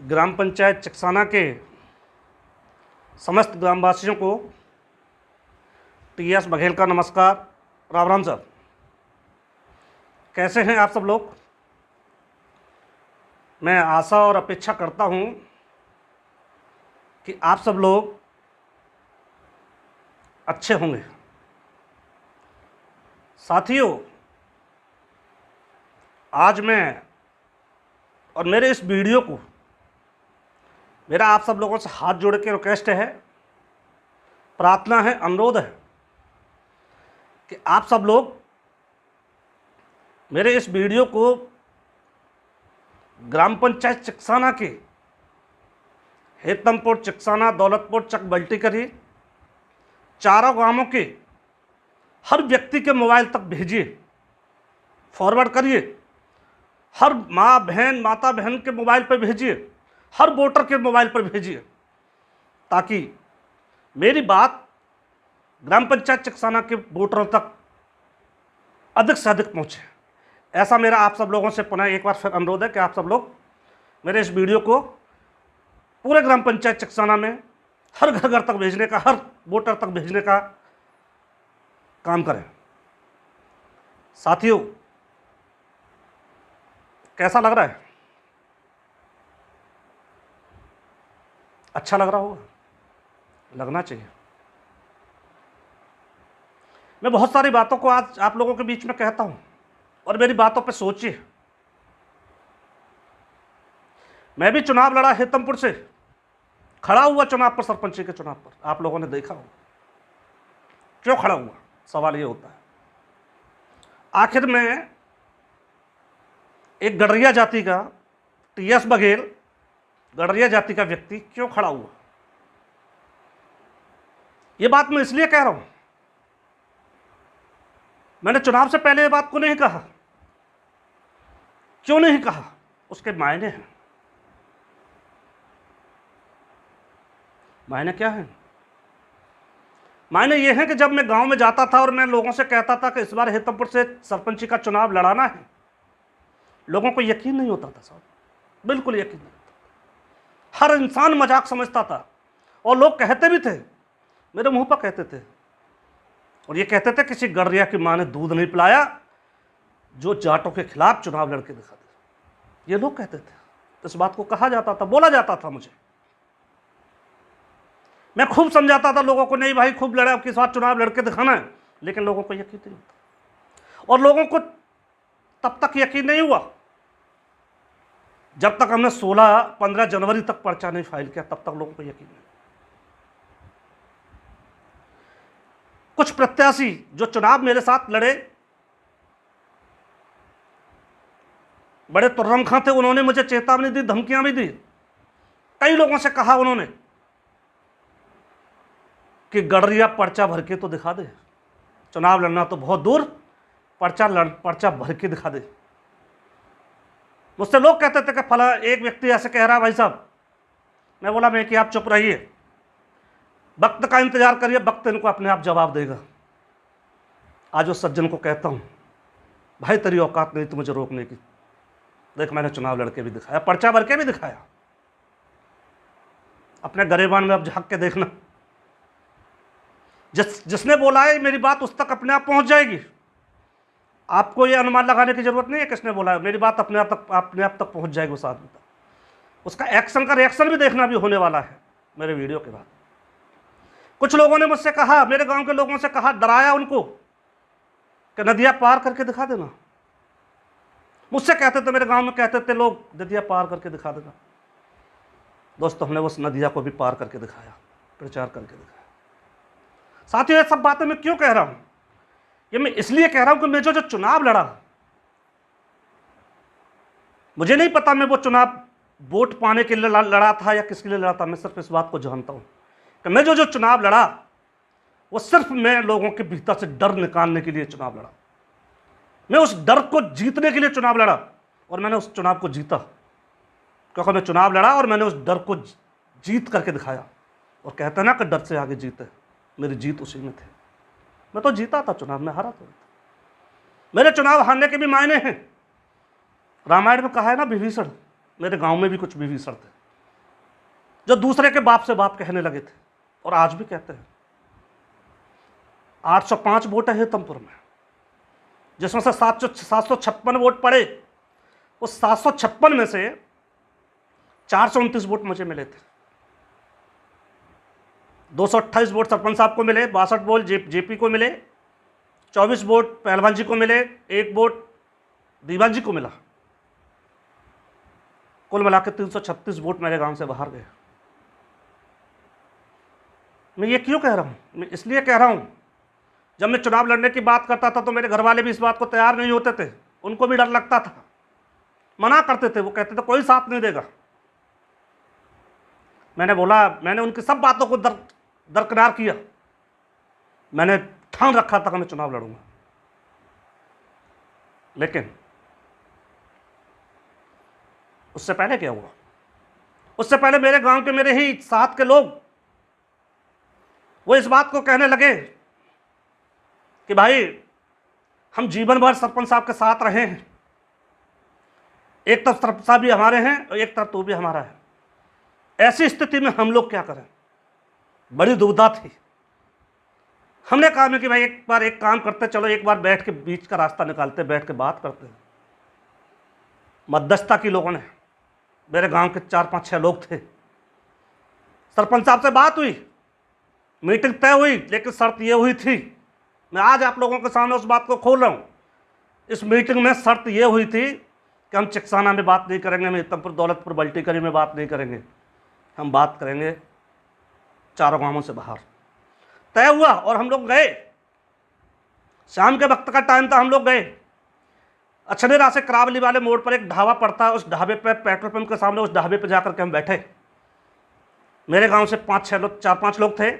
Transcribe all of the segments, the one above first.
ग्राम पंचायत चिकसाना के समस्त ग्रामवासियों को टी.एस. बघेल का नमस्कार। राम राम सर, कैसे हैं आप सब लोग। मैं आशा और अपेक्षा करता हूं कि आप सब लोग अच्छे होंगे। साथियों, आज मैं और मेरे इस वीडियो को मेरा आप सब लोगों से हाथ जोड़ के रिक्वेस्ट है, प्रार्थना है, अनुरोध है कि आप सब लोग मेरे इस वीडियो को ग्राम पंचायत चिकसाना के हेतमपुर, चिकसाना, दौलतपुर, चक बल्टी करिए, चारों गांवों के हर व्यक्ति के मोबाइल तक भेजिए, फॉरवर्ड करिए। हर माँ बहन, माता बहन के मोबाइल पर भेजिए, हर वोटर के मोबाइल पर भेजिए, ताकि मेरी बात ग्राम पंचायत चिकसाना के वोटरों तक अधिक से अधिक पहुँचे। ऐसा मेरा आप सब लोगों से पुनः एक बार फिर अनुरोध है कि आप सब लोग मेरे इस वीडियो को पूरे ग्राम पंचायत चिकसाना में हर घर घर तक भेजने का, हर वोटर तक भेजने का काम करें। साथियों, कैसा लग रहा है? अच्छा लग रहा होगा, लगना चाहिए। मैं बहुत सारी बातों को आज आप लोगों के बीच में कहता हूं और मेरी बातों पे सोचिए। मैं भी चुनाव लड़ा, हेतमपुर से खड़ा हुआ चुनाव पर, सरपंची के चुनाव पर। आप लोगों ने देखा होगा क्यों खड़ा हुआ। सवाल ये होता है, आखिर में एक गडरिया जाति का टी.एस. बघेल, गडरिया जाति का व्यक्ति क्यों खड़ा हुआ। ये बात मैं इसलिए कह रहा हूं, मैंने चुनाव से पहले ये बात को नहीं कहा। क्यों नहीं कहा? उसके मायने हैं। मायने क्या है? मायने ये है कि जब मैं गांव में जाता था और मैं लोगों से कहता था कि इस बार हेतमपुर से सरपंची का चुनाव लड़ाना है, लोगों को यकीन नहीं होता था साहब, बिल्कुल यकीन नहीं होता। हर इंसान मजाक समझता था और लोग कहते भी थे, मेरे मुंह पर कहते थे, और ये कहते थे किसी गडरिया की मां ने दूध नहीं पिलाया जो जाटों के खिलाफ चुनाव लड़के दिखा दे। ये लोग कहते थे, तो इस बात को कहा जाता था, बोला जाता था। मुझे, मैं खूब समझाता था लोगों को, नहीं भाई खूब लड़ा, अब किस बात चुनाव लड़के दिखाना है, लेकिन लोगों को यकीन नहीं होता। और लोगों को तब तक यकीन नहीं हुआ जब तक हमने 15 जनवरी तक पर्चा नहीं फाइल किया, तब तक लोगों को यकीन नहीं। कुछ प्रत्याशी जो चुनाव मेरे साथ लड़े, बड़े तुर्रम खां थे, उन्होंने मुझे चेतावनी दी, धमकियां भी दी। कई लोगों से कहा उन्होंने कि गडरिया पर्चा भर के तो दिखा दे, चुनाव लड़ना तो बहुत दूर, पर्चा भर के दिखा दे। मुझसे लोग कहते थे कि फला एक व्यक्ति ऐसे कह रहा है भाई साहब। मैं बोला मैं कि आप चुप रहिए, वक्त का इंतजार करिए, वक्त इनको अपने आप जवाब देगा। आज उस सज्जन को कहता हूं, भाई तेरी औकात नहीं तो मुझे रोकने की। देख, मैंने चुनाव लड़के भी दिखाया, पर्चा भर के भी दिखाया। अपने गरेबान में अब झांक के देखना। जिसने बोला है मेरी बात उस तक अपने आप पहुंच जाएगी। आपको ये अनुमान लगाने की जरूरत नहीं है किसने बोला है, मेरी बात अपने आप तक पहुंच जाएगी उस आदमी तक। उसका एक्शन का रिएक्शन भी देखना भी होने वाला है मेरे वीडियो के बाद। कुछ लोगों ने मुझसे कहा, मेरे गांव के लोगों से कहा, डराया उनको कि नदिया पार करके दिखा देना। मुझसे कहते थे, मेरे गांव में कहते थे लोग, नदिया पार करके दिखा देना। दोस्तों, हमने उस नदिया को भी पार करके दिखाया, प्रचार करके दिखाया। साथियों, ये सब बातें मैं क्यों कह रहा हूं? ये मैं इसलिए कह रहा हूं कि मैं जो चुनाव लड़ा, मुझे नहीं पता मैं वो चुनाव वोट पाने के लिए लड़ा था या किसके लिए लड़ा था। मैं सिर्फ इस बात को जानता हूं कि मैं जो चुनाव लड़ा, वो सिर्फ मैं लोगों के भीतर से डर निकालने के लिए चुनाव लड़ा। मैं उस डर को जीतने के लिए चुनाव लड़ा और मैंने उस चुनाव को जीता, क्योंकि मैं चुनाव लड़ा और मैंने उस डर को जीत करके दिखाया। और कहते हैं ना कि डर से आगे जीते, मेरी जीत उसी में थी। मैं तो जीता था चुनाव, में हारा था। मेरे चुनाव हारने के भी मायने हैं। रामायण में कहा है ना, विभीषण, मेरे गांव में भी कुछ विभीषण थे। जो दूसरे के बाप से बाप कहने लगे थे और आज भी कहते हैं। 805 वोट है हेतमपुर में, जिसमें से 756 वोट पड़े। उस 756 में से 429 वोट मुझे मिले थे। 228 वोट सरपंच साहब को मिले, 62 वोट जेपी को मिले, 24 वोट पहलवान जी को मिले, 1 वोट दीवान जी को मिला। कुल मिला के 336 वोट मेरे गांव से बाहर गए। मैं ये क्यों कह रहा हूं? मैं इसलिए कह रहा हूं, जब मैं चुनाव लड़ने की बात करता था तो मेरे घर वाले भी इस बात को तैयार नहीं होते थे। उनको भी डर लगता था, मना करते थे। वो कहते थे कोई साथ नहीं देगा। मैंने बोला, मैंने उनकी सब बातों को दरकिनार किया। मैंने ठान रखा था कि मैं चुनाव लड़ूंगा। लेकिन उससे पहले क्या हुआ? उससे पहले मेरे गांव के मेरे ही साथ के लोग वो इस बात को कहने लगे कि भाई हम जीवन भर सरपंच साहब के साथ रहे हैं, एक तरफ सरपंच साहब भी हमारे हैं और एक तरफ तू भी हमारा है। ऐसी स्थिति में हम लोग क्या करें? बड़ी दुविधा थी। हमने कहा कि भाई एक बार एक काम करते, चलो एक बार बैठ के बीच का रास्ता निकालते, बैठ के बात करते हैं। मध्यस्थता की लोगों ने, मेरे गांव के 4-5-6 लोग थे। सरपंच साहब से बात हुई, मीटिंग तय हुई, लेकिन शर्त यह हुई थी, मैं आज आप लोगों के सामने उस बात को खोल रहा हूं। इस मीटिंग में शर्त यह हुई थी कि हम चिकसाना में बात नहीं करेंगे, हम हेतमपुर, दौलतपुर, बल्टीकरी में बात नहीं करेंगे, हम बात करेंगे चारों गांवों से बाहर। तय हुआ और हम लोग गए। शाम के वक्त का टाइम था, हम लोग गए। अछनेरा से करावली वाले मोड़ पर एक ढाबा पड़ता है, उस ढाबे पर, पेट्रोल पंप के सामने, उस ढाबे पर जाकर के हम बैठे। मेरे गांव से 5-6 लोग, 4-5 लोग थे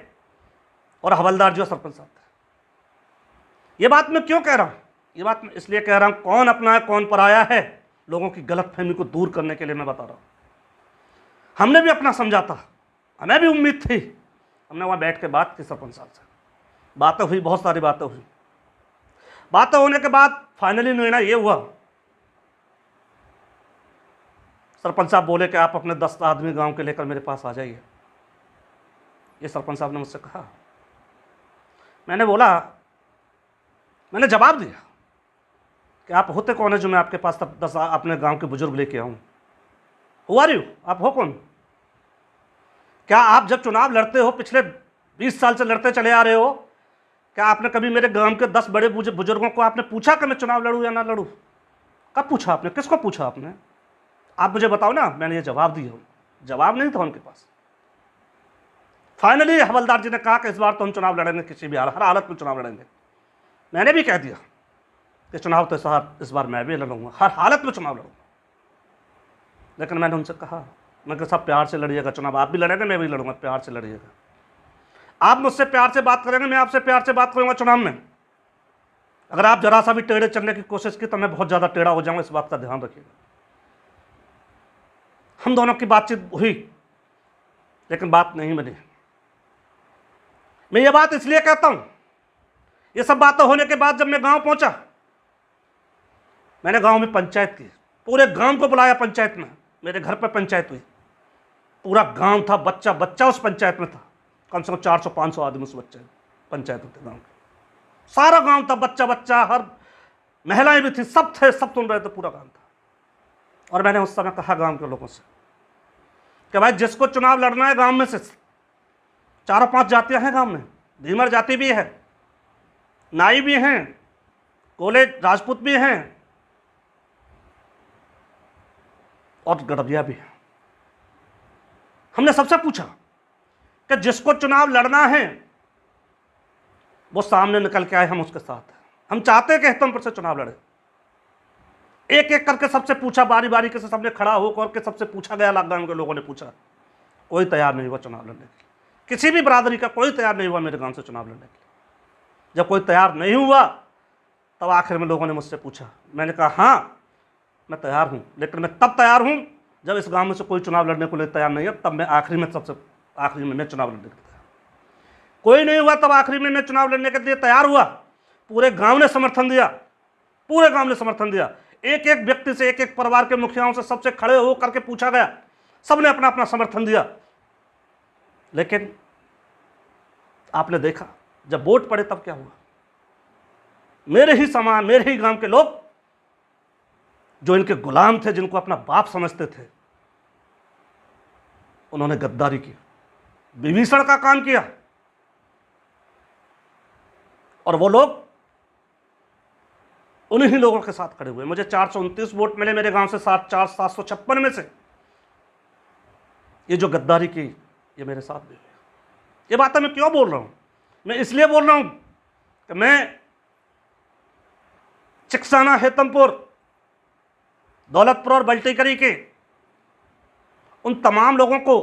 और हवलदार जी और सरपंच साहब थे। ये बात मैं क्यों कह रहा हूँ? ये बात मैं इसलिए कह रहा हूँ, कौन अपना है कौन पराया है, लोगों की गलतफहमी को दूर करने के लिए मैं बता रहा हूँ। हमने भी अपना समझा था, हमें भी उम्मीद थी। हमने वहाँ बैठ के बात की सरपंच साहब से, बातें हुई, बहुत सारी बातें हुई। बातें होने के बाद फाइनली निर्णय ये हुआ, सरपंच साहब बोले कि आप अपने 10 आदमी गांव के लेकर मेरे पास आ जाइए। ये सरपंच साहब ने मुझसे कहा। मैंने बोला, मैंने जवाब दिया कि आप होते कौन है जो मैं आपके पास 10 अपने गांव के बुजुर्ग लेके आऊं? Who are you? आप हो कौन? क्या आप जब चुनाव लड़ते हो, पिछले 20 साल से लड़ते चले आ रहे हो, क्या आपने कभी मेरे गांव के 10 बड़े बुजुर्गों को आपने पूछा कि मैं चुनाव लड़ूं या ना लड़ूं? कब पूछा आपने? किसको पूछा आपने? आप मुझे बताओ ना। मैंने ये जवाब दिया, जवाब नहीं था उनके पास। फाइनली हवलदार जी ने कहा कि इस बार तो हम चुनाव लड़ेंगे, किसी भी हर हालत में चुनाव लड़ेंगे। मैंने भी कह दिया कि चुनाव तो साहब इस बार मैं भी लड़ूंगा, हर हालत में चुनाव लड़ूंगा। लेकिन मैंने उनसे कहा, मैं सब प्यार से लड़िएगा चुनाव, आप भी लड़ेंगे, मैं भी लड़ूंगा, प्यार से लड़िएगा। आप मुझसे प्यार से बात करेंगे, मैं आपसे प्यार से बात करूंगा चुनाव में। अगर आप जरा सा भी टेढ़े चलने की कोशिश की तो मैं बहुत ज़्यादा टेढ़ा हो जाऊंगा, इस बात का ध्यान रखिएगा। हम दोनों की बातचीत हुई, लेकिन बात नहीं बनी। मैं ये बात इसलिए कहता हूं, ये सब बातें होने के बाद जब मैं गांव पहुंचा, मैंने गांव में पंचायत की, पूरे गांव को बुलाया पंचायत में। मेरे घर पर पंचायत हुई, पूरा गांव था, बच्चा बच्चा उस पंचायत में था। कम से कम 400-500 आदमी उस बच्चे पंचायत में थे गाँव के। सारा गांव था, बच्चा बच्चा, हर महिलाएं भी थी, सब थे, सब सुन रहे थे, पूरा गांव था। और मैंने उस समय कहा गांव के लोगों से कि भाई जिसको चुनाव लड़ना है, गांव में से 4-5 जातियां हैं गांव में, धीमर जाति भी है, नाई भी हैं, कोले राजपूत भी हैं और गड़बिया भी है। हमने सबसे पूछा कि जिसको चुनाव लड़ना है वो सामने निकल के आए, हम उसके साथ हैं। हम चाहते हैं कि हेतमपुर से चुनाव लड़े। एक एक करके सबसे पूछा, बारी बारी के से सबने खड़ा होकर के सबसे पूछा गया, लॉकडाउन के लोगों ने पूछा। कोई तैयार नहीं हुआ चुनाव लड़ने के लिए, किसी भी बरादरी का कोई तैयार नहीं हुआ मेरे गांव से चुनाव लड़ने के लिए। जब कोई तैयार नहीं हुआ तब आखिर में लोगों ने मुझसे पूछा। मैंने कहा हाँ मैं तैयार हूँ, लेकिन मैं तब तैयार हूँ जब इस गांव में से कोई चुनाव लड़ने को लिए तैयार नहीं है, तब मैं आखिरी में, सबसे आखिरी में मैं चुनाव लड़ने के लिए तैयार। कोई नहीं हुआ तब आखिरी में मैं चुनाव लड़ने के लिए तैयार हुआ। पूरे गांव ने समर्थन दिया, पूरे गांव ने समर्थन दिया। एक एक व्यक्ति से, एक एक परिवार के मुखियाओं से, सबसे खड़े हो करके पूछा गया, सबने अपना अपना समर्थन दिया। लेकिन आपने देखा जब वोट पड़े तब क्या हुआ? मेरे ही समान, मेरे ही गांव के लोग जो इनके गुलाम थे, जिनको अपना बाप समझते थे, उन्होंने गद्दारी की, विभीषण का काम किया। और वो लोग उन्हीं लोगों के साथ खड़े हुए। मुझे 429 वोट मिले मेरे गांव से, 756 में से। ये जो गद्दारी की, ये मेरे साथ भी हुई। ये बातें मैं क्यों बोल रहा हूं? मैं इसलिए बोल रहा हूं कि मैं चिकसाना, हेतमपुर, दौलतपुर और बल्टीकरी के उन तमाम लोगों को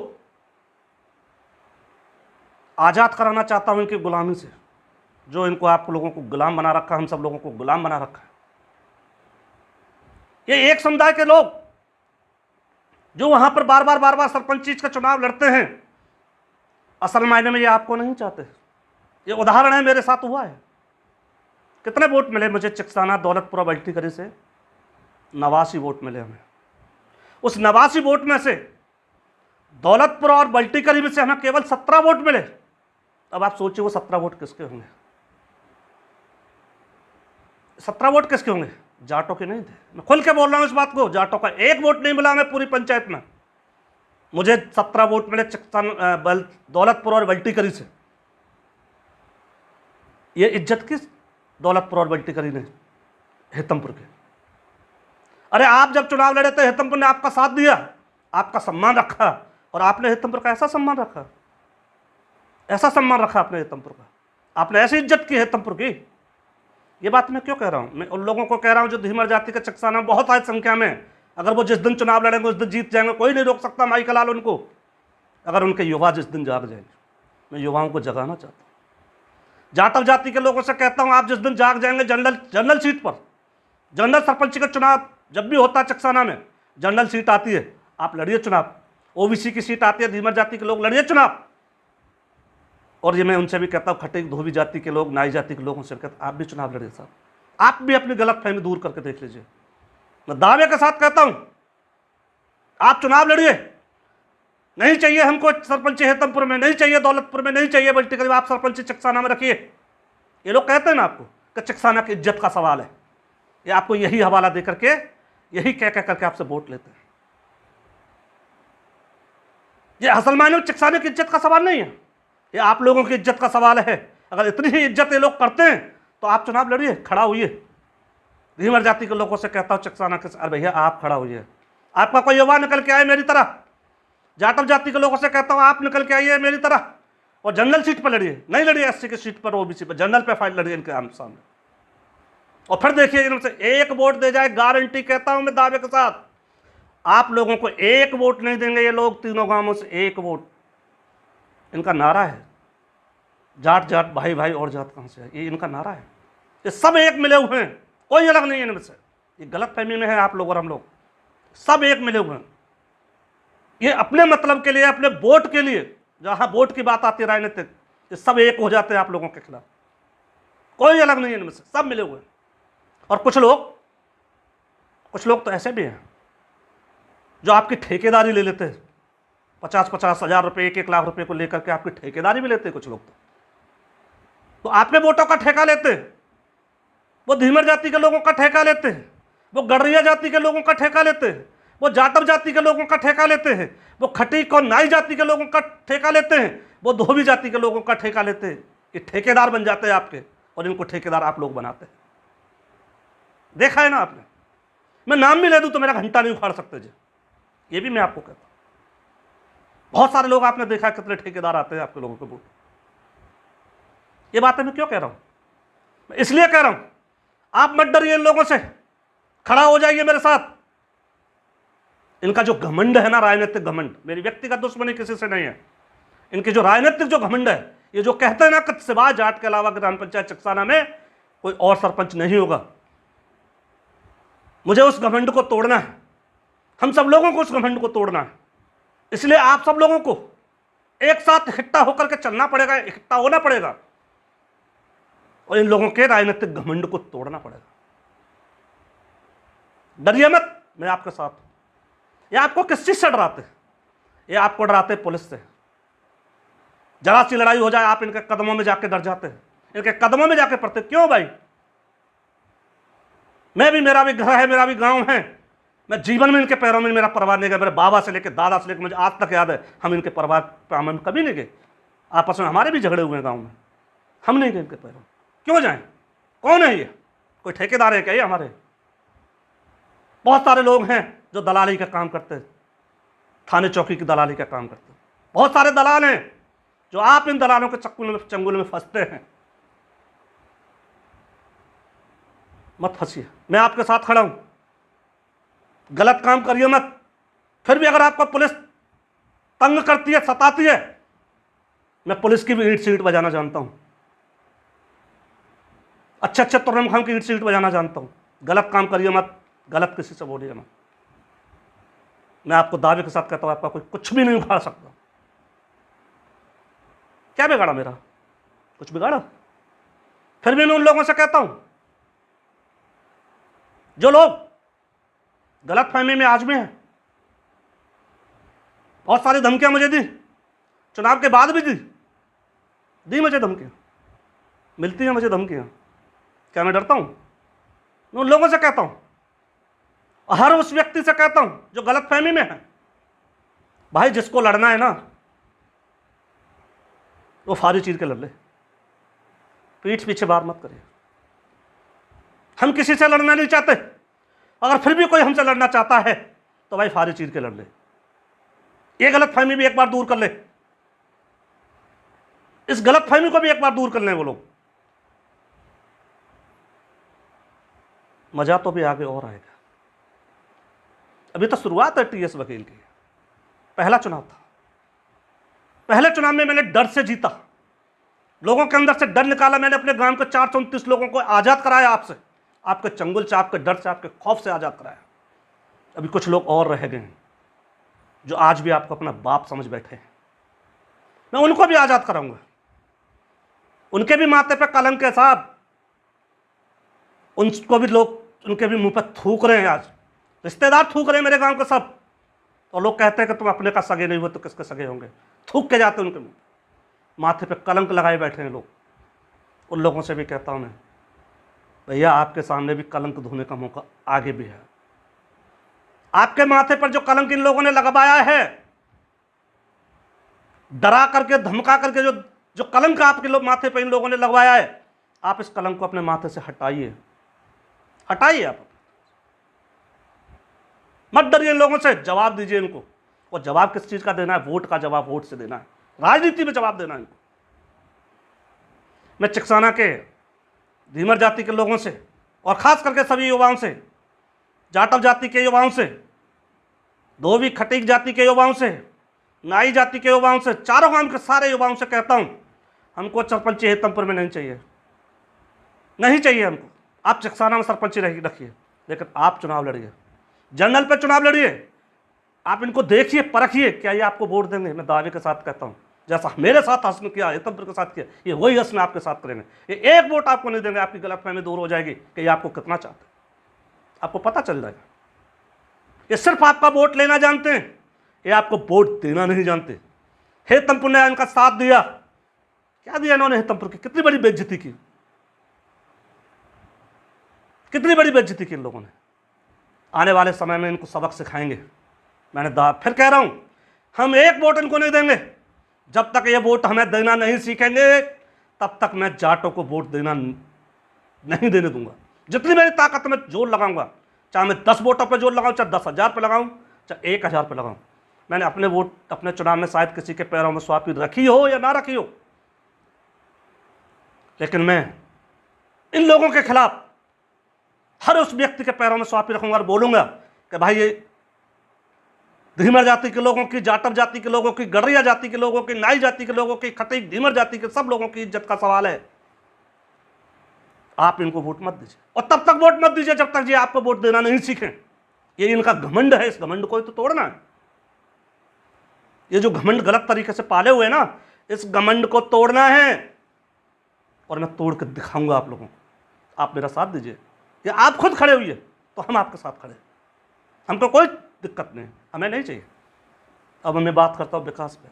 आज़ाद कराना चाहता हूं इनकी गुलामी से, जो इनको आप लोगों को गुलाम बना रखा है, हम सब लोगों को गुलाम बना रखा है। ये एक समुदाय के लोग जो वहां पर बार बार सरपंच का चुनाव लड़ते हैं, असल मायने में ये आपको नहीं चाहते। ये उदाहरण है, मेरे साथ हुआ है। कितने वोट मिले मुझे चिकसाना, दौलतपुर और बल्टीकरी से? 89 वोट मिले हमें। उस 89 वोट में से दौलतपुर और बल्टीकरी में से हमें केवल 17 वोट मिले। अब आप सोचिए वो 17 वोट किसके होंगे? 17 वोट किसके होंगे? जाटों के नहीं थे। मैं खुल के बोल रहा हूं इस बात को, जाटों का एक वोट नहीं मिला हमें पूरी पंचायत में। मुझे 17 वोट मिले दौलतपुर और बल्टीकरी से। ये इज्जत किस दौलतपुर और बल्टीकरी ने? हेतमपुर के। अरे आप जब चुनाव लड़े थे, हेतमपुर ने आपका साथ दिया, आपका सम्मान रखा, और आपने हेतमपुर का ऐसा सम्मान रखा, ऐसा सम्मान रखा आपने हेतमपुर का, आपने ऐसी इज्जत की हेतमपुर की। ये बात मैं क्यों कह रहा हूं? मैं उन लोगों को कह रहा हूं जो धीमर जाति के चिकसाना बहुत आज संख्या में, अगर वो जिस दिन चुनाव लड़ेंगे उस दिन जीत जाएंगे, कोई नहीं रोक सकता माई का लाल उनको, अगर उनके युवा जिस दिन जाग जाएंगे। मैं युवाओं को जगाना चाहता हूं। जाटव जाति के लोगों से कहता हूं, आप जिस दिन जाग जाएंगे जनरल सीट पर, जनरल सरपंच का चुनाव जब भी होता है चिकसाना में, जनरल सीट आती है, आप लड़िए चुनाव। ओबीसी की सीट आती है, धीमर जाति के लोग लड़िए चुनाव। और ये मैं उनसे भी कहता हूँ, खटीक धोबी जाति के लोग, नाई जाति के लोगों से कहता, आप भी चुनाव लड़िए साहब, आप भी अपनी गलत फहमी दूर करके देख लीजिए। मैं दावे के साथ कहता हूं, आप चुनाव लड़िए। नहीं चाहिए हमको सरपंच हेतमपुर में, नहीं चाहिए दौलतपुर में, नहीं चाहिए बल्टीकरी में, आप सरपंच चिकसाना में रखिए। ये लोग कहते हैं ना आपको कि चिकसाना की इज्जत का सवाल है, ये आपको यही हवाला दे करके, यही कह करके आपसे वोट लेते हैं। ये असल मायने में चिकसाना की इज्जत का सवाल नहीं है, ये आप लोगों की इज्जत का सवाल है। अगर इतनी ही इज्जत ये लोग करते हैं तो आप चुनाव लड़िए, खड़ा होइए। धीमर जाति के लोगों से कहता हूं चिकसाना के, अरे भैया आप खड़ा होइए, आपका कोई युवा निकल के आए मेरी तरह। जाटव जाति के लोगों से कहता हूं, आप निकल के आइए मेरी तरह और जनरल सीट पर लड़िए, नहीं लड़िए एससी की सीट पर, ओबीसी पर, जनरल पे फाइट लड़िए इनके आमने सामने। और फिर देखिए इनसे एक वोट दे जाए, गारंटी कहता हूं मैं दावे के साथ, आप लोगों को एक वोट नहीं देंगे ये लोग, तीनों गांवों से एक वोट। इनका नारा है, जाट जाट भाई भाई और जात कहां से है, ये इनका नारा है। ये सब एक मिले हुए हैं, कोई अलग नहीं है इनमें से। ये गलत फहमी में है आप लोग और हम लोग, सब एक मिले हुए हैं। ये अपने मतलब के लिए, अपने वोट के लिए, जहां वोट की बात आती है राजनीतिक, ये सब एक हो जाते हैं आप लोगों के खिलाफ। कोई अलग नहीं है इनमें से, सब मिले हुए हैं। और कुछ लोग तो ऐसे भी हैं जो आपकी ठेकेदारी ले लेते हैं, 50-50 हज़ार रुपये, 1-1 लाख रुपए को लेकर के आपकी ठेकेदारी भी लेते हैं कुछ लोग। तो आपके वोटों का ठेका लेते हैं, वो धीमर जाति के लोगों का ठेका लेते हैं, वो गड़रिया जाति के लोगों का ठेका लेते हैं, वो जाटव जाति के लोगों का ठेका लेते हैं, वो खटीक और नाई जाति के लोगों का ठेका लेते हैं, वो धोबी जाति के लोगों का ठेका लेते हैं। ये ठेकेदार बन जाते हैं आपके, और इनको ठेकेदार आप लोग बनाते हैं। देखा है ना आपने? मैं नाम भी ले दूं तो मेरा घंटा नहीं उखाड़ सकते जी, ये भी मैं आपको कहता हूं। बहुत सारे लोग आपने देखा कितने ठेकेदार आते हैं आपके लोगों के वोट। ये बातें मैं क्यों कह रहा हूं? मैं इसलिए कह रहा हूं, आप मत डरिए इन लोगों से, खड़ा हो जाइए मेरे साथ। इनका जो घमंड है ना, राजनीतिक घमंड, मेरी व्यक्तिगत दुश्मनी किसी से नहीं है, इनके जो राजनीतिक जो घमंड है, ये जो कहते हैं ना कि सिवाय जाट के अलावा ग्राम पंचायत चिकसाना में कोई और सरपंच नहीं होगा, मुझे उस घमंड को तोड़ना है। हम सब लोगों को उस घमंड को तोड़ना है। इसलिए आप सब लोगों को एक साथ इकट्ठा होकर के चलना पड़ेगा, इकट्ठा होना पड़ेगा, और इन लोगों के राजनीतिक घमंड को तोड़ना पड़ेगा। डरिए मत, मैं आपके साथ हूं। ये आपको किस चीज से डराते हैं? ये आपको डराते पुलिस से, जरा सी लड़ाई हो जाए आप इनके कदमों में जाके डर जाते हैं, इनके कदमों में जाके पड़ते। क्यों भाई? मेरा भी घर है, मेरा भी गांव है, मैं जीवन में इनके पैरों में मेरा परिवार नहीं गया। मेरे बाबा से लेकर दादा से लेकर मुझे आज तक याद है, हम इनके परिवार पे हम कभी नहीं गए। आपस में हमारे भी झगड़े हुए हैं गांव में, हम नहीं गए इनके पैरों। क्यों जाएं? कौन है ये? कोई ठेकेदार है क्या ये हमारे? बहुत सारे लोग हैं जो दलाली का काम करते हैं, थाने चौकी की दलाली का काम करते हैं। बहुत सारे दलाल हैं जो आप इन दलालों के चंगुल में फंसते हैं। मत फंसिए, मैं आपके साथ खड़ा हूं, गलत काम करिए मत। फिर भी अगर आपको पुलिस तंग करती है, सताती है, मैं पुलिस की भी ईंट सीट बजाना जानता हूं, अच्छे अच्छे तुर्रम खान की ईंट सीट बजाना जानता हूं। गलत काम करिए मत, गलत किसी से बोलिए मत। मैं आपको दावे के साथ कहता हूं, आपका कोई कुछ भी नहीं उखाड़ सकता। क्या बिगाड़ा मेरा? कुछ बिगाड़ा? फिर भी मैं उन लोगों से कहता हूं जो लोग गलत फहमी में आज भी हैं। बहुत सारी धमकियां मुझे दी, चुनाव के बाद भी दी मुझे धमकियां, मिलती हैं मुझे धमकियां। क्या मैं डरता हूं? मैं उन लोगों से कहता हूं, और हर उस व्यक्ति से कहता हूं जो गलत फहमी में है, भाई जिसको लड़ना है ना वो फारी चीर के लड़ ले, पीठ पीछे बार मत करिए। हम किसी से लड़ना नहीं चाहते, अगर फिर भी कोई हमसे लड़ना चाहता है तो भाई फारी चीर के लड़ ले। ये गलत फहमी भी एक बार दूर कर ले, इस गलत फहमी को भी एक बार दूर कर लें वो लोग। मजा तो भी आगे और आएगा। अभी तो शुरुआत है टीएस वकील की, पहला चुनाव था। पहले चुनाव में मैंने डर से जीता, लोगों के अंदर से डर निकाला। मैंने अपने गांव के 429 लोगों को आजाद कराया, आपसे, आपके चंगुल से, आपके डर से, आपके खौफ से आजाद कराया। अभी कुछ लोग और रह गए हैं जो आज भी आपको अपना बाप समझ बैठे हैं, मैं उनको भी आजाद कराऊंगा। उनके भी माथे पे कलंक है साहब, उनको भी लोग उनके भी मुंह पर थूक रहे हैं। आज रिश्तेदार थूक रहे हैं मेरे गांव के सब, और लोग कहते हैं कि तुम अपने का सगे नहीं हो तो किसके सगे होंगे, थूक के जाते हैं उनके मुंह, माथे पे कलंक लगाए बैठे हैं लोग। उन लोगों से भी कहता हूं मैं, भैया आपके सामने भी कलंक धोने का मौका आगे भी है। आपके माथे पर जो कलंक इन लोगों ने लगवाया है, डरा करके धमका करके जो कलंक आपके माथे पर इन लोगों ने लगवाया है, आप इस कलंक को अपने माथे से हटाइए, हटाइए। आप मत डरिए इन लोगों से, जवाब दीजिए इनको। और जवाब किस चीज का देना है? वोट का जवाब वोट से देना है, राजनीति में जवाब देना है इनको। मैं चिकसाना के धीमर जाति के लोगों से, और खास करके सभी युवाओं से, जाटव जाति के युवाओं से, धोबी खटीक जाति के युवाओं से, नाई जाति के युवाओं से, चारों गांव के सारे युवाओं से कहता हूं, हमको सरपंची हेतमपुर में नहीं चाहिए, नहीं चाहिए हमको। आप चिकसाना में सरपंची रखिए, लेकिन आप चुनाव लड़िए, जनरल पे चुनाव लड़िए। आप इनको देखिए, परखिए, क्या ये आपको वोट देंगे? मैं दावे के साथ कहता हूं, जैसा मेरे साथ हसन किया, हेतमपुर के साथ किया, ये वही हसन आपके साथ करेंगे। ये एक वोट आपको नहीं देंगे, आपकी गलतफहमी दूर हो जाएगी कि ये आपको कितना चाहते हैं, आपको पता चल जाएगा। ये सिर्फ आपका वोट लेना जानते हैं, ये आपको वोट देना नहीं जानते। हेतमपुर ने इनका साथ दिया, क्या दिया इन्होंने? हेतमपुर की कितनी बड़ी बेइज्जती की, कितनी बड़ी बेइज्जती की इन लोगों ने। आने वाले समय में इनको सबक सिखाएंगे। मैंने फिर कह रहा हूं, हम एक वोट इनको नहीं देंगे। जब तक ये वोट हमें देना नहीं सीखेंगे, तब तक मैं जाटों को वोट देना नहीं देने दूंगा। जितनी मेरी ताकत में जोर लगाऊंगा, चाहे मैं 10 वोटों पर जोर लगाऊं, चाहे 10,000 पर लगाऊं, चाहे 1,000 पर लगाऊं। मैंने अपने वोट अपने चुनाव में शायद किसी के पैरों में स्वापी रखी हो या ना रखी हो, लेकिन मैं इन लोगों के खिलाफ हर उस व्यक्ति के पैरों में स्वापी रखूंगा और बोलूंगा कि भाई ये धीमर जाति के लोगों की, जाटव जाति के लोगों की, गड़रिया जाति के लोगों की, नाई जाति के लोगों की, खटीक धीमर जाति के सब लोगों की इज्जत का सवाल है। आप इनको वोट मत दीजिए, और तब तक वोट मत दीजिए जब तक ये आपको वोट देना नहीं सीखें। ये इनका घमंड है, इस घमंड को तो तोड़ना है। ये जो घमंड गलत तरीके से पाले हुए ना, इस घमंड को तोड़ना है, और मैं तोड़ कर दिखाऊंगा आप लोगों को। आप मेरा साथ दीजिए, या आप खुद खड़े हुए तो हम आपके साथ खड़े, हमको कोई दिक्कत नहीं, हमें नहीं चाहिए। अब मैं बात करता हूँ विकास पे।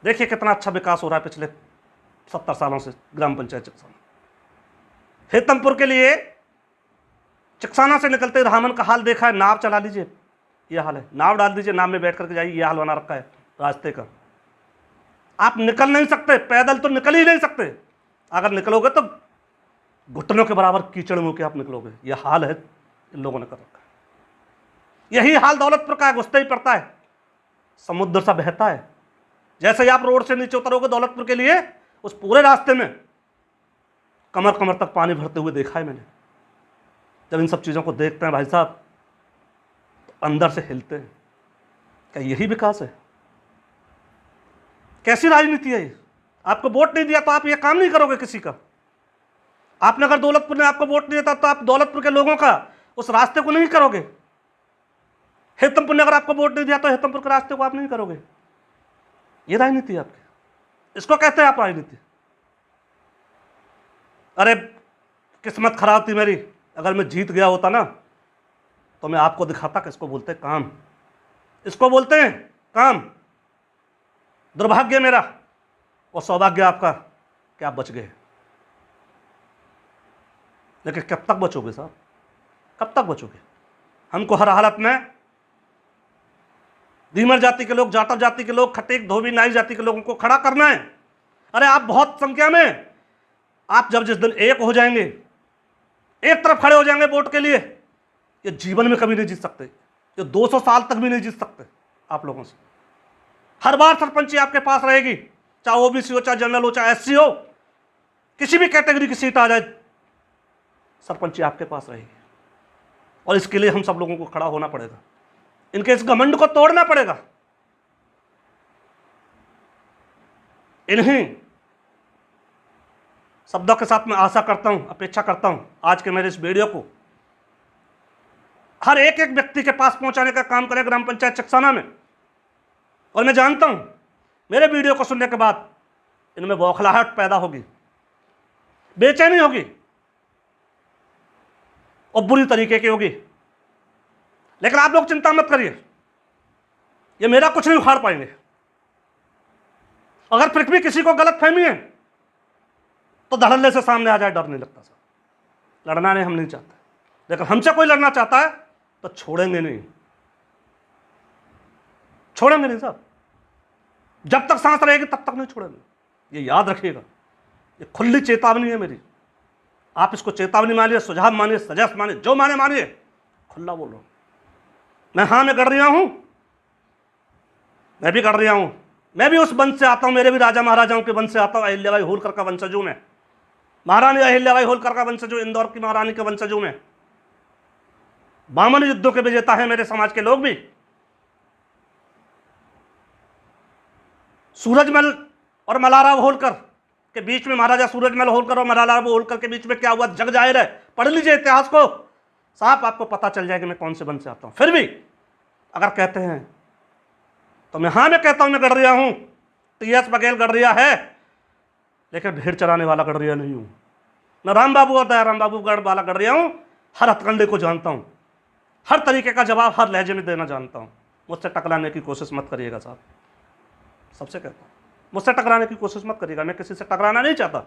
देखिए कितना अच्छा विकास हो रहा है पिछले 70 सालों से ग्राम पंचायत चिकसाना। हेतमपुर के लिए चिकसाना से निकलते रामन का हाल देखा है, नाव चला लीजिए, ये हाल है, नाव डाल दीजिए, नाव में बैठ करके जाइए, ये हाल बना रखा है रास्ते का। आप निकल नहीं सकते, पैदल तो निकल ही नहीं सकते, अगर निकलोगे तो घुटनों के बराबर कीचड़ में होकर आप निकलोगे, यह हाल है इन लोगों ने कर रखा है। यही हाल दौलतपुर का है, घुसते ही पड़ता है, समुद्र सा बहता है। जैसे ही आप रोड से नीचे उतरोगे दौलतपुर के लिए, उस पूरे रास्ते में कमर कमर तक पानी भरते हुए देखा है मैंने। जब इन सब चीज़ों को देखते हैं भाई साहब तो अंदर से हिलते हैं, क्या यही विकास है? कैसी राजनीति है ये? आपको वोट नहीं दिया तो आप ये काम नहीं करोगे किसी का। आपने अगर दौलतपुर ने आपको वोट नहीं दिया तो आप दौलतपुर के लोगों का उस रास्ते को नहीं करोगे। हेतमपुर ने अगर आपको वोट नहीं दिया तो हेतमपुर के रास्ते को आप नहीं करोगे। ये राजनीति है आपकी, इसको कहते हैं आप राजनीति। अरे किस्मत खराब थी मेरी, अगर मैं जीत गया होता ना तो मैं आपको दिखाता कि इसको बोलते हैं काम, इसको बोलते हैं काम। दुर्भाग्य मेरा और सौभाग्य आपका कि आप बच गए। लेकिन कब तक बचोगे साहब, कब तक बचोगे? हमको हर हालत में धीमर जाति के लोग, जाटव जाति के लोग, खटीक धोबी नाई जाति के लोगों को खड़ा करना है। अरे आप बहुत संख्या में, आप जब जिस दिन एक हो जाएंगे, एक तरफ खड़े हो जाएंगे वोट के लिए, ये जीवन में कभी नहीं जीत सकते, ये 200 साल तक भी नहीं जीत सकते आप लोगों से। हर बार सरपंची आपके पास रहेगी, चाहे ओबीसी हो, चाहे जनरल हो, चाहे एससी हो, किसी भी कैटेगरी की सीट आ जाए, सरपंची आपके पास रहेगी। और इसके लिए हम सब लोगों को खड़ा होना पड़ेगा, इनके इस घमंड को तोड़ना पड़ेगा। इन्हीं शब्दों के साथ मैं आशा करता हूं, अपेक्षा करता हूं आज के मेरे इस वीडियो को हर एक एक व्यक्ति के पास पहुंचाने का काम करें ग्राम पंचायत चिकसाना में। और मैं जानता हूं मेरे वीडियो को सुनने के बाद इनमें बौखलाहट पैदा होगी, बेचैनी होगी और बुरी तरीके की होगी। लेकिन आप लोग चिंता मत करिए, ये मेरा कुछ नहीं उखाड़ पाएंगे। अगर फिर भी किसी को गलत फहमी है तो धड़ल्ले से सामने आ जाए, डर नहीं लगता सर। लड़ना नहीं हम नहीं चाहते, लेकिन हमसे कोई लड़ना चाहता है तो छोड़ेंगे नहीं, छोड़ेंगे नहीं साहब। जब तक सांस रहेगी तब तक नहीं छोड़ेंगे, ये याद रखिएगा। ये खुली चेतावनी है मेरी, आप इसको चेतावनी मानिए, सुझाव मानिए, सजेस्ट मानिए, जो माने मानिए, खुला बोल रहा हूं मैं। हाँ मैं गढ़ रहा हूं, मैं भी गढ़ रहा हूं, मैं भी उस वंश से आता हूं, मेरे भी राजा महाराजाओं के वंश से आता हूं। अहिल्याबाई होलकर का वंशज हूं मैं, महारानी अहिल्याबाई होलकर का वंशज हूं, इंदौर की महारानी के वंशज हूं मैं। 52 युद्धों के विजेता हैं मेरे समाज के लोग भी। सूरजमल और मल्हारराव होलकर के बीच में, महाराजा सूरजमल होलकर और मल्हारराव होलकर के बीच में क्या हुआ जग जाहिर है, पढ़ लीजिए इतिहास को साहब, आपको पता चल जाएगा मैं कौन से वंश से आता हूं। फिर भी अगर कहते हैं तो मैं हाँ मैं कहता हूं मैं गढ़रिया हूं, टीएस बघेल गढ़रिया है, लेकिन भेड़ चराने वाला गढ़रिया नहीं हूं। मैं राम बाबू और दयाराम बाबू गढ़ वाला गढ़रिया हूं, हर हथकंडे को जानता हूं, हर तरीके का जवाब हर लहजे में देना जानता हूं। मुझसे टकराने की कोशिश मत करिएगा साहब, सबसे कहता हूं मुझसे टकराने की कोशिश मत करिएगा, मैं किसी से टकराना नहीं चाहता।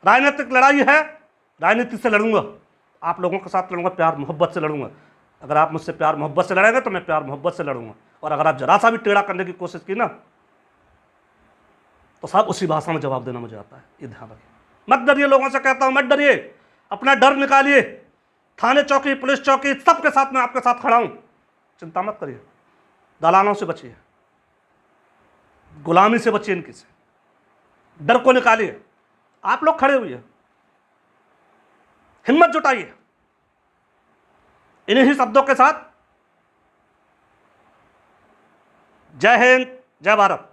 राजनीतिक लड़ाई है, राजनीति से लड़ूंगा, आप लोगों के साथ लड़ूंगा, प्यार मोहब्बत से लड़ूंगा। अगर आप मुझसे प्यार मोहब्बत से लड़ेंगे तो मैं प्यार मोहब्बत से लड़ूंगा, और अगर आप जरा सा भी टेढ़ा करने की कोशिश की ना तो साहब उसी भाषा में जवाब देना मुझे आता है, ये ध्यान रखिए। मत डरिए, लोगों से कहता हूं मत डरिए, अपना डर निकालिए। थाने चौकी, पुलिस चौकी, सबके साथ मैं आपके साथ खड़ा हूं, चिंता मत करिए। दलालों से बचिए, गुलामी से बचिए, इनकी से डर को निकालिए। आप लोग खड़े हुए, हिम्मत जुटाइए। इन्हीं शब्दों के साथ जय हिंद, जय भारत।